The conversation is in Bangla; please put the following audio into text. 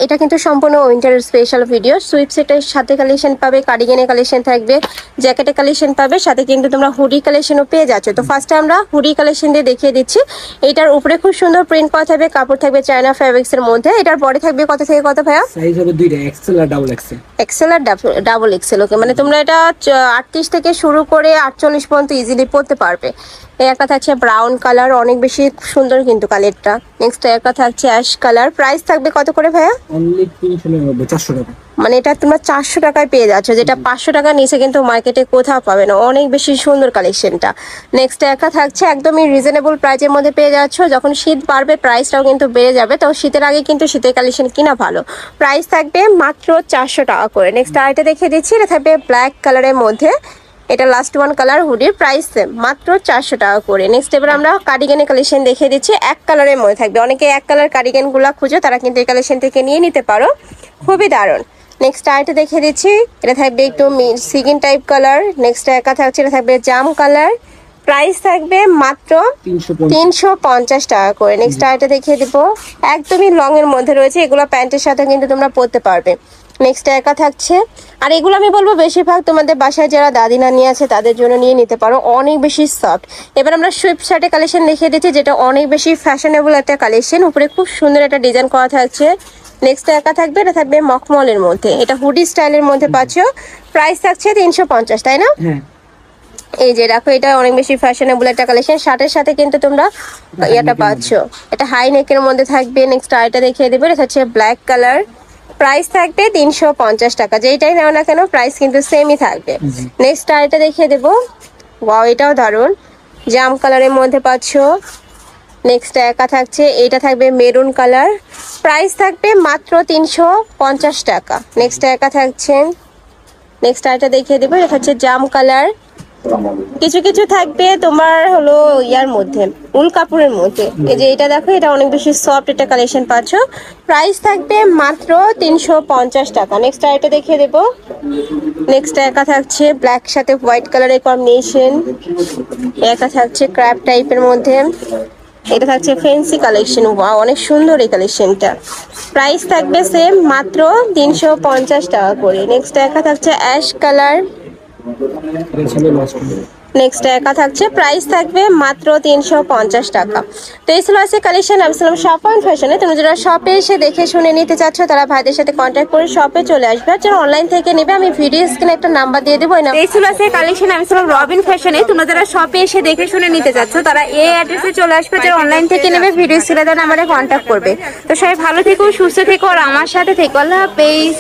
এটা কিন্তু সম্পূর্ণ উইন্টার স্পেশাল ভিডিও। সুইপ সেটের সাথে কালেকশন পাবে, কার্ডিগানের কালেকশন থাকবে, জ্যাকেটের কালেকশন পাবে, সাথে কিন্তু তোমরা হুডি কালেকশনও পেয়ে যাচ্ছ। তো ফার্স্টে আমরা হুডি কালেকশন দিয়ে দেখিয়ে দিচ্ছি। এটার উপরে খুব সুন্দর প্রিন্ট করা থাকবে, কাপড় থাকবে চায়না ফ্যাব্রিক্স এর মধ্যে। এটার পরে থাকবে কত থেকে কত ভাইয়া? সাইজ হবে দুইটা, এক্সেল আর ডাবল এক্সেল। এক্সেল আর ডাবল এক্সেল। ওকে, মানে তোমরা এটা 38 থেকে শুরু করে 48 পর্যন্ত ইজিলি পরতে পারবে। এই একটা থাকছে ব্রাউন কালার, অনেক বেশি সুন্দর কিন্তু কালারটা। নেক্সট একটা থাকছে অ্যাশ কালার। প্রাইস থাকবে কত করে ভাইয়া? অনলি 390, 400 টাকা। মানে এটা তোমরা 400 টাকায় পেয়ে যাচ্ছ, যেটা 500 টাকা নিচে কিন্তু মার্কেটে কোথাও পাবে না। অনেক বেশি সুন্দর কালেকশনটা। নেক্সট একটা থাকছে একদমই রিজনেবল প্রাইসের মধ্যে পেয়ে যাচ্ছ। যখন শীত বাড়বে প্রাইসটাও কিন্তু বেড়ে যাবে, তো শীতের আগে কিন্তু শীতের কালেকশন কিনা ভালো। প্রাইস থাকবে মাত্র 400 টাকা করে। নেক্সট আরেকটা দেখিয়ে দিচ্ছি, এটা থাকবে ব্ল্যাক কালারের মধ্যে। এটা লাস্ট ওয়ান কালার, হুডির প্রাইস মাত্র 400 টাকা করে। নেক্সট এবার আমরা কার্ডিগানের কালেকশন দেখিয়ে দিচ্ছি, এক কালারের মধ্যে থাকবে। অনেকে এক কালার কার্ডিগানগুলো খুঁজো, তারা কিন্তু এই কালেকশন থেকে নিয়ে নিতে পারো, খুবই দারুণ। নেক্সট আরেকটা দেখিয়ে দিচ্ছি, এটা থাকবে একটু সিগিন টাইপ কালার। নেক্সট একা থাকছে, এটা থাকবে জাম কালার। প্রাইস থাকবে মাত্র 350 টাকা করে। নেক্সট আরেকটা দেখিয়ে দিব, একদমই লং এর মধ্যে রয়েছে। এগুলো প্যান্টের সাথে কিন্তু তোমরা পরতে পারবে। নেক্সট একা থাকছে, আর এগুলো আমি বলবো বেশিরভাগ তোমাদের বাসায় যারা দাদি নানি আছে তাদের জন্য নিয়ে নিতে পারো, অনেক বেশি সফট। এবার আমরা সুইপ শার্টের কালেকশন দেখিয়ে দিচ্ছি, যেটা অনেক বেশি ফ্যাশনেবল একটা কালেকশন। উপরে খুব সুন্দর একটা ডিজাইন করা থাকছে। নেক্সট একা থাকবে, এটা থাকবে মখমলের মধ্যে, এটা হুডি স্টাইলের মধ্যে পাচ্ছ। প্রাইস থাকছে 350, তাই না? এই যে দেখো, এটা অনেক বেশি ফ্যাশনেবল একটা কালেকশন। শার্টের সাথে কিন্তু তোমরা এটা পাচ্ছ, এটা হাই নেকের মধ্যে থাকবে। নেক্সট আইটা দেখিয়ে দেবে, এটা হচ্ছে ব্ল্যাক কালার। প্রাইস থাকবে 350 টাকা। যেইটাই নাও না কেন প্রাইস কিন্তু সেমই থাকবে। নেক্সট আইটা দেখিয়ে দেবো, ওয়াও এটাও দারুণ, জাম কালারের মধ্যে পাচ্ছ। নেক্সট একা থাকছে, এটা থাকবে মেরুন কালার। প্রাইস থাকবে মাত্র 350 টাকা। নেক্সট একা থাকছে, নেক্সট আইটা দেখিয়ে দেবো, এটা হচ্ছে জাম কালার। কিছু কিছু থাকবে তোমার হলো ইয়ার মধ্যে, উল কাপড়ের মধ্যে। এই যে এটা দেখো, এটা অনেক বেশি সফট একটা কালেকশন পাচ্ছ। প্রাইস থাকবে মাত্র 350 টাকা। নেক্সট আইটা দেখিয়ে দেবো, নেক্সট একা থাকছে ব্ল্যাক সাথে হোয়াইট কালারের কম্বিনেশন। একা থাকছে ক্র্যাপ টাইপের মধ্যে, এটা থাকছে ফ্যান্সি কালেকশন। ওয়াও অনেক সুন্দর এই কালেকশনটা। প্রাইস থাকবে সেম মাত্র 350 টাকা করে। নেক্সট একা থাকছে অ্যাশ কালার। নেক্সট একা থাকছে, প্রাইস থাকবে মাত্র 350 টাকা। তো এই ছিল আছে কালেকশন। আমি ছিলাম শপ অ্যান্ড ফ্যাশনে। তুমি যারা শপে এসে দেখে শুনে নিতে চাচ্ছ তারা ভাইদের সাথে কন্ট্যাক্ট করে শপে চলে আসবে। আর যারা অনলাইন থেকে নেবে আমি ভিডিও স্ক্রিনে একটা নাম্বার দিয়ে দেবো। এই ছিল আছে কালেকশন। আমি ছিলাম রবিন ফ্যাশনে। তোমরা যারা শপে এসে দেখে শুনে নিতে চাচ্ছ তারা এই অ্যাড্রেসে চলে আসবে। যারা অনলাইন থেকে নেবে ভিডিও স্ক্রিনে দেওয়া নাম্বারে কন্ট্যাক্ট করবে। তো সবাই ভালো থেকো, সুস্থ থেকো, আর আমার সাথে থেকো। আল্লাহ হাফেজ।